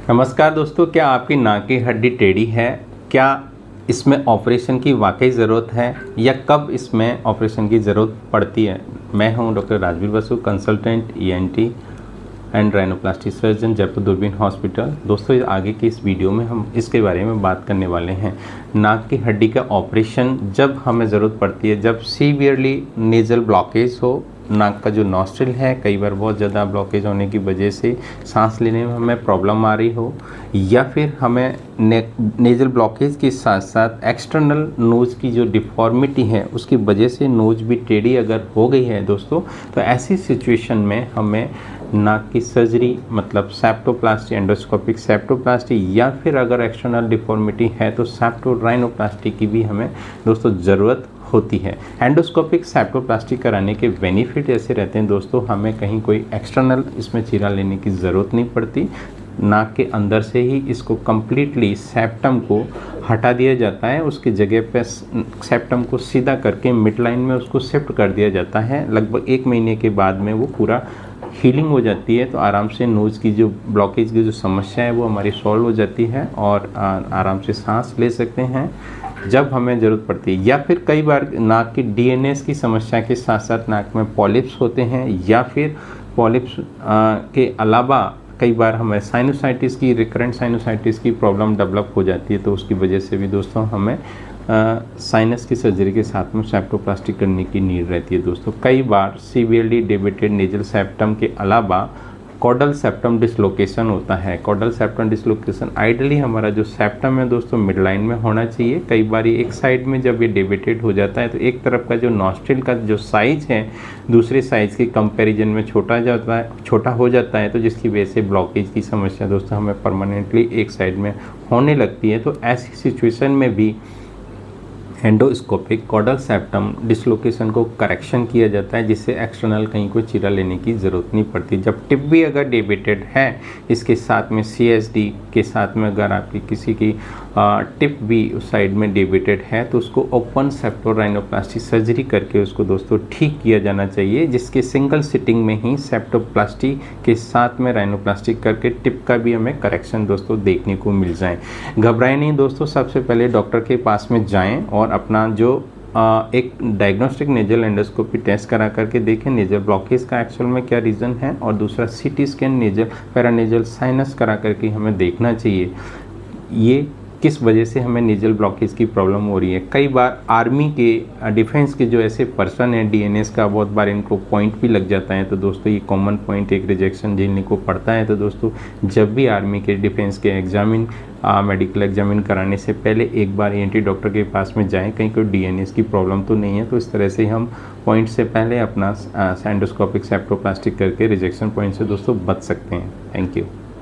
नमस्कार दोस्तों, क्या आपकी नाक की हड्डी टेढ़ी है? क्या इसमें ऑपरेशन की वाकई ज़रूरत है या कब इसमें ऑपरेशन की ज़रूरत पड़ती है? मैं हूं doctor Rajveer Basu, consultant ENT and rhinoplasty surgeon, Jaipur दूरबीन हॉस्पिटल। दोस्तों, आगे की इस वीडियो में हम इसके बारे में बात करने वाले हैं। नाक की हड्डी का ऑपरेशन जब हमें ज़रूरत पड़ती है, जब सीवियरली नेज़ल ब्लॉकेज हो, नाक का जो नॉस्ट्रिल है कई बार बहुत ज़्यादा ब्लॉकेज होने की वजह से सांस लेने में हमें प्रॉब्लम आ रही हो, या फिर हमें नेज़ल ब्लॉकेज के साथ साथ एक्सटर्नल नोज़ की जो डिफॉर्मिटी है उसकी वजह से नोज़ भी टेढ़ी अगर हो गई है दोस्तों, तो ऐसी सिचुएशन में हमें नाक की सर्जरी मतलब सेप्टोप्लास्टी, एंडोस्कोपिक सेप्टोप्लास्टी, या फिर अगर एक्सटर्नल डिफॉर्मिटी है तो सेप्टोराइनोप्लास्टी की भी हमें दोस्तों ज़रूरत होती है। एंडोस्कोपिक सेप्टोप्लास्टी कराने के बेनिफिट ऐसे रहते हैं दोस्तों, हमें कहीं कोई एक्सटर्नल इसमें चीरा लेने की ज़रूरत नहीं पड़ती। नाक के अंदर से ही इसको कम्प्लीटली सेप्टम को हटा दिया जाता है, उसकी जगह पे सेप्टम को सीधा करके मिड लाइन में उसको शिफ्ट कर दिया जाता है। लगभग 1 महीने के बाद में वो पूरा हीलिंग हो जाती है, तो आराम से नोज़ की जो ब्लॉकेज की जो समस्या है वो हमारी सॉल्व हो जाती है और आराम से सांस ले सकते हैं जब हमें ज़रूरत पड़ती है। या फिर कई बार नाक की डीएनएस की समस्या के साथ साथ नाक में पॉलिप्स होते हैं, या फिर पॉलिप्स के अलावा कई बार हमें साइनोसाइटिस की, रिकरेंट साइनोसाइटिस की प्रॉब्लम डेवलप हो जाती है, तो उसकी वजह से भी दोस्तों हमें साइनस की सर्जरी के साथ में सेप्टोप्लास्टी करने की नीड रहती है दोस्तों। कई बार सीवियरली डेविएटेड नेजल सेप्टम के अलावा कॉडल सेप्टम डिसलोकेशन होता है। कॉडल सेप्टम डिसलोकेशन आइडियली हमारा जो सेप्टम है दोस्तों मिड लाइन में होना चाहिए। कई बार एक साइड में जब ये डेविएटेड हो जाता है तो एक तरफ का जो नॉस्ट्रिल का जो साइज है दूसरे साइज के कंपैरिजन में छोटा हो जाता है, तो जिसकी वजह से ब्लॉकेज की समस्या दोस्तों हमें परमानेंटली एक साइड में होने लगती है। तो ऐसी सिचुएशन में भी एंडोस्कोपिक कॉडल सेप्टम डिसलोकेशन को करेक्शन किया जाता है, जिससे एक्सटर्नल कहीं कोई चीरा लेने की ज़रूरत नहीं पड़ती। जब टिप भी अगर डेविएटेड है, इसके साथ में सीएसडी के साथ में अगर आपकी किसी की टिप भी उस साइड में डेविएटेड है, तो उसको ओपन सेप्टोराइनोप्लास्टी सर्जरी करके उसको दोस्तों ठीक किया जाना चाहिए, जिसके सिंगल सिटिंग में ही सेप्टोप्लास्टी के साथ में राइनोप्लास्टी करके टिप का भी हमें करेक्शन दोस्तों देखने को मिल जाए। घबराएं नहीं दोस्तों, सबसे पहले डॉक्टर के पास में जाएं और अपना जो एक डायग्नोस्टिक नेजल एंडोस्कोपी टेस्ट करा करके देखें नेजल ब्लॉकेज का एक्चुअल में क्या रीज़न है, और दूसरा CT scan nasal paranasal sinus करा करके हमें देखना चाहिए ये किस वजह से हमें नेजल ब्लॉकेज की प्रॉब्लम हो रही है। कई बार आर्मी के डिफेंस के जो ऐसे पर्सन हैं डीएनएस का बहुत बार इनको पॉइंट भी लग जाता है, तो दोस्तों ये कॉमन पॉइंट एक रिजेक्शन झेलने को पड़ता है। तो दोस्तों जब भी आर्मी के डिफेंस के मेडिकल एग्जामिन कराने से पहले एक बार ईएनटी डॉक्टर के पास में जाएं, कहीं कोई डीएनएस की प्रॉब्लम तो नहीं है। तो इस तरह से हम पॉइंट से पहले अपना एंडोस्कोपिक सेप्टोप्लास्टी करके रिजेक्शन पॉइंट से दोस्तों बच सकते हैं। Thank you.